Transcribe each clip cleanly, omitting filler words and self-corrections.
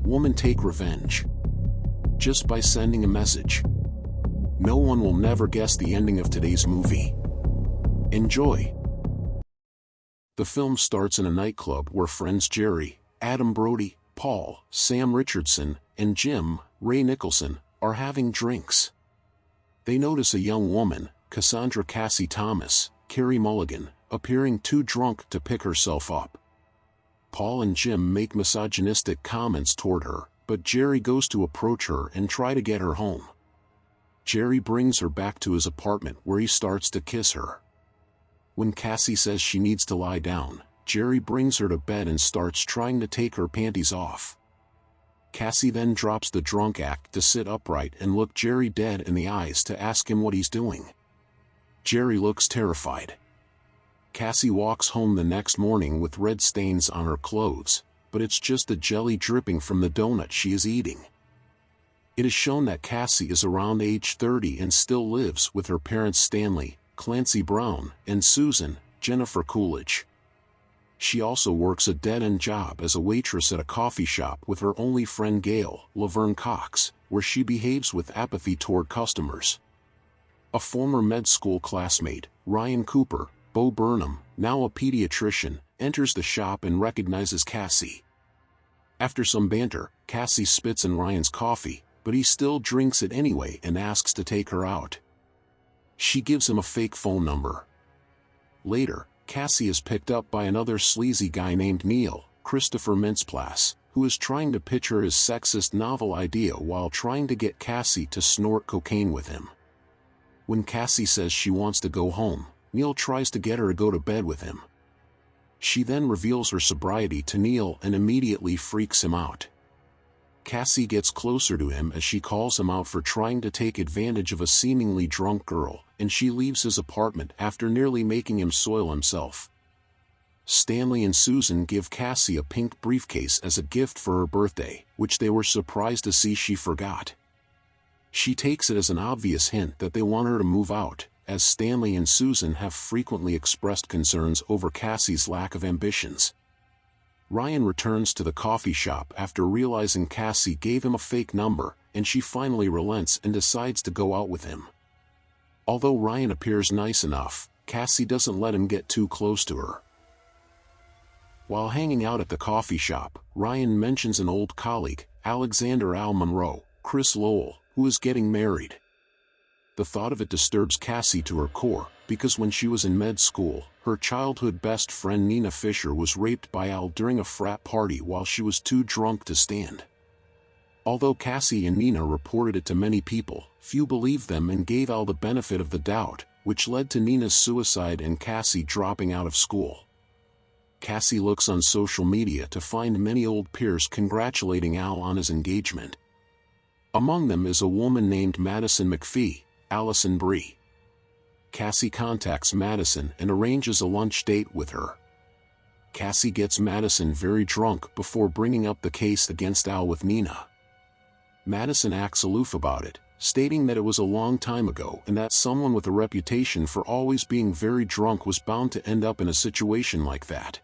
woman take revenge? Just by sending a message. No one will never guess the ending of today's movie. Enjoy! The film starts in a nightclub where friends Jerry, Adam Brody, Paul, Sam Richardson, and Jim, Ray Nicholson, are having drinks. They notice a young woman, Cassandra Cassie Thomas, Carey Mulligan, appearing too drunk to pick herself up. Paul and Jim make misogynistic comments toward her, but Jerry goes to approach her and try to get her home. Jerry brings her back to his apartment where he starts to kiss her. When Cassie says she needs to lie down, Jerry brings her to bed and starts trying to take her panties off. Cassie then drops the drunk act to sit upright and look Jerry dead in the eyes to ask him what he's doing. Jerry looks terrified. Cassie walks home the next morning with red stains on her clothes, but it's just the jelly dripping from the donut she is eating. It is shown that Cassie is around age 30 and still lives with her parents Stanley, Clancy Brown, and Susan, Jennifer Coolidge. She also works a dead-end job as a waitress at a coffee shop with her only friend Gail, Laverne Cox, where she behaves with apathy toward customers. A former med school classmate, Ryan Cooper, Bo Burnham, now a pediatrician, enters the shop and recognizes Cassie. After some banter, Cassie spits in Ryan's coffee, but he still drinks it anyway and asks to take her out. She gives him a fake phone number. Later, Cassie is picked up by another sleazy guy named Neil, Christopher Mintz-Plasse, who is trying to pitch her his sexist novel idea while trying to get Cassie to snort cocaine with him. When Cassie says she wants to go home, Neil tries to get her to go to bed with him. She then reveals her sobriety to Neil and immediately freaks him out. Cassie gets closer to him as she calls him out for trying to take advantage of a seemingly drunk girl, and she leaves his apartment after nearly making him soil himself. Stanley and Susan give Cassie a pink briefcase as a gift for her birthday, which they were surprised to see she forgot. She takes it as an obvious hint that they want her to move out, as Stanley and Susan have frequently expressed concerns over Cassie's lack of ambitions. Ryan returns to the coffee shop after realizing Cassie gave him a fake number, and she finally relents and decides to go out with him. Although Ryan appears nice enough, Cassie doesn't let him get too close to her. While hanging out at the coffee shop, Ryan mentions an old colleague, Alexander Al Monroe, Chris Lowell, who is getting married. The thought of it disturbs Cassie to her core, because when she was in med school, her childhood best friend Nina Fisher was raped by Al during a frat party while she was too drunk to stand. Although Cassie and Nina reported it to many people, few believed them and gave Al the benefit of the doubt, which led to Nina's suicide and Cassie dropping out of school. Cassie looks on social media to find many old peers congratulating Al on his engagement. Among them is a woman named Madison McPhee, Allison Brie. Cassie contacts Madison and arranges a lunch date with her. Cassie gets Madison very drunk before bringing up the case against Al with Nina. Madison acts aloof about it, stating that it was a long time ago and that someone with a reputation for always being very drunk was bound to end up in a situation like that.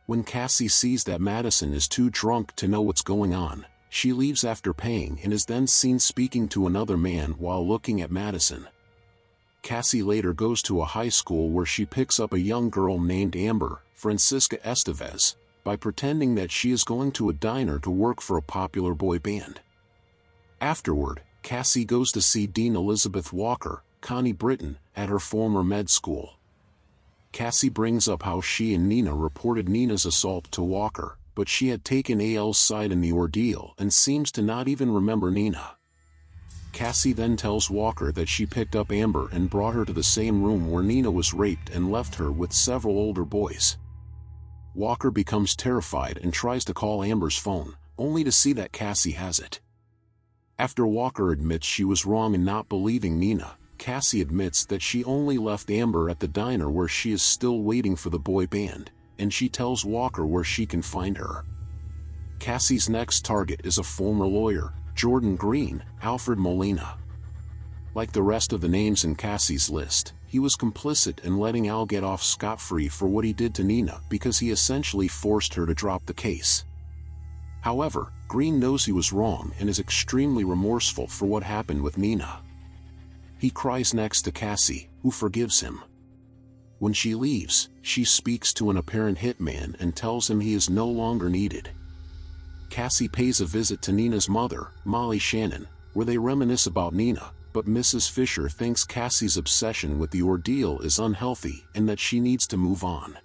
When Cassie sees that Madison is too drunk to know what's going on, she leaves after paying and is then seen speaking to another man while looking at Madison. Cassie later goes to a high school where she picks up a young girl named Amber, Francisca Estevez, by pretending that she is going to a diner to work for a popular boy band. Afterward, Cassie goes to see Dean Elizabeth Walker, Connie Britton, at her former med school. Cassie brings up how she and Nina reported Nina's assault to Walker, but she had taken Al's side in the ordeal and seems to not even remember Nina. Cassie then tells Walker that she picked up Amber and brought her to the same room where Nina was raped and left her with several older boys. Walker becomes terrified and tries to call Amber's phone, only to see that Cassie has it. After Walker admits she was wrong in not believing Nina, Cassie admits that she only left Amber at the diner where she is still waiting for the boy band, and she tells Walker where she can find her. Cassie's next target is a former lawyer, Jordan Green, Alfred Molina. Like the rest of the names in Cassie's list, he was complicit in letting Al get off scot-free for what he did to Nina because he essentially forced her to drop the case. However, Green knows he was wrong and is extremely remorseful for what happened with Nina. He cries next to Cassie, who forgives him. When she leaves, she speaks to an apparent hitman and tells him he is no longer needed. Cassie pays a visit to Nina's mother, Molly Shannon, where they reminisce about Nina, but Mrs. Fisher thinks Cassie's obsession with the ordeal is unhealthy and that she needs to move on.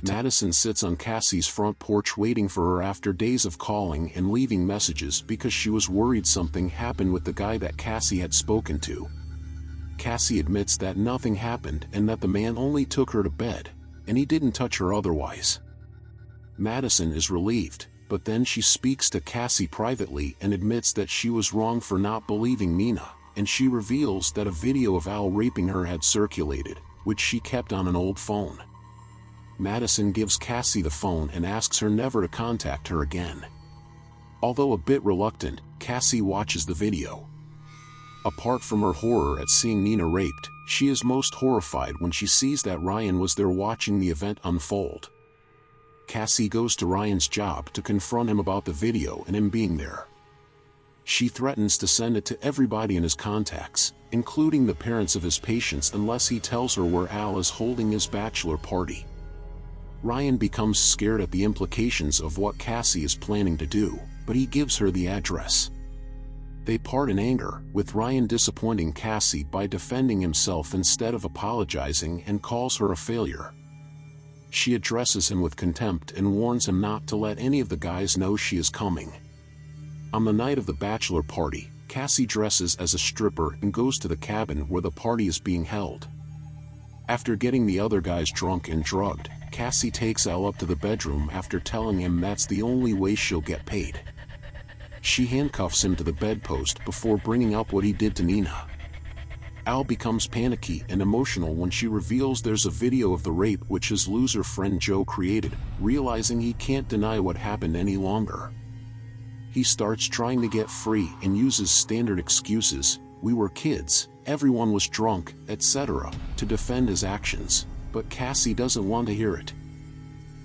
Madison sits on Cassie's front porch waiting for her after days of calling and leaving messages because she was worried something happened with the guy that Cassie had spoken to. Cassie admits that nothing happened and that the man only took her to bed, and he didn't touch her otherwise. Madison is relieved, but then she speaks to Cassie privately and admits that she was wrong for not believing Nina, and she reveals that a video of Al raping her had circulated, which she kept on an old phone. Madison gives Cassie the phone and asks her never to contact her again. Although a bit reluctant, Cassie watches the video. Apart from her horror at seeing Nina raped, she is most horrified when she sees that Ryan was there watching the event unfold. Cassie goes to Ryan's job to confront him about the video and him being there. She threatens to send it to everybody in his contacts, including the parents of his patients, unless he tells her where Al is holding his bachelor party. Ryan becomes scared at the implications of what Cassie is planning to do, but he gives her the address. They part in anger, with Ryan disappointing Cassie by defending himself instead of apologizing and calls her a failure. She addresses him with contempt and warns him not to let any of the guys know she is coming. On the night of the bachelor party, Cassie dresses as a stripper and goes to the cabin where the party is being held. After getting the other guys drunk and drugged, Cassie takes Al up to the bedroom after telling him that's the only way she'll get paid. She handcuffs him to the bedpost before bringing up what he did to Nina. Al becomes panicky and emotional when she reveals there's a video of the rape which his loser friend Joe created, realizing he can't deny what happened any longer. He starts trying to get free and uses standard excuses, "We were kids, everyone was drunk, etc., to defend his actions, but Cassie doesn't want to hear it.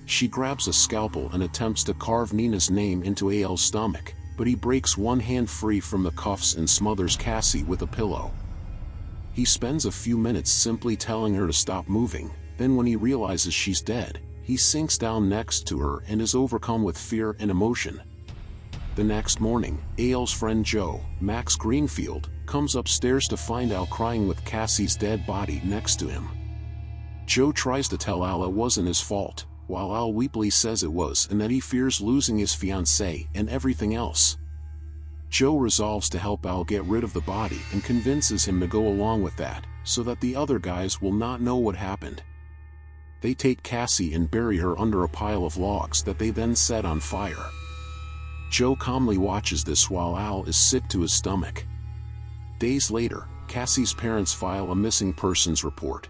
She grabs a scalpel and attempts to carve Nina's name into Al's stomach, but he breaks one hand free from the cuffs and smothers Cassie with a pillow. He spends a few minutes simply telling her to stop moving, then when he realizes she's dead, he sinks down next to her and is overcome with fear and emotion. The next morning, Al's friend Joe, Max Greenfield, comes upstairs to find Al crying with Cassie's dead body next to him. Joe tries to tell Al it wasn't his fault, while Al weakly says it was and that he fears losing his fiancée and everything else. Joe resolves to help Al get rid of the body and convinces him to go along with that, so that the other guys will not know what happened. They take Cassie and bury her under a pile of logs that they then set on fire. Joe calmly watches this while Al is sick to his stomach. Days later, Cassie's parents file a missing persons report.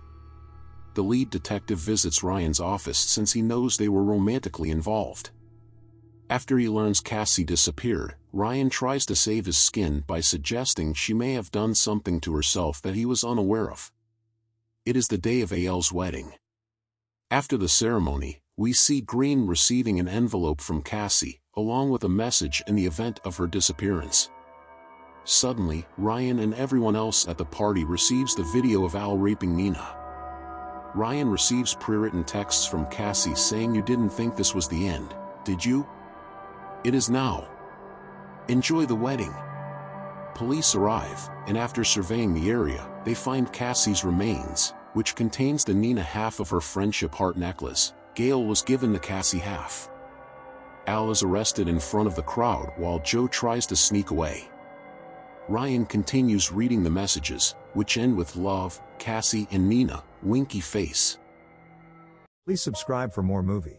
The lead detective visits Ryan's office since he knows they were romantically involved. After he learns Cassie disappeared, Ryan tries to save his skin by suggesting she may have done something to herself that he was unaware of. It is the day of Al's wedding. After the ceremony, we see Green receiving an envelope from Cassie, along with a message in the event of her disappearance. Suddenly, Ryan and everyone else at the party receives the video of Al raping Nina. Ryan receives pre-written texts from Cassie saying, "You didn't think this was the end, did you? It is now. Enjoy the wedding." Police arrive, and after surveying the area, they find Cassie's remains, which contains the Nina half of her friendship heart necklace. Gail was given the Cassie half. Al is arrested in front of the crowd while Joe tries to sneak away. Ryan continues reading the messages, which end with "Love, Cassie and Nina, winky face." Please subscribe for more movie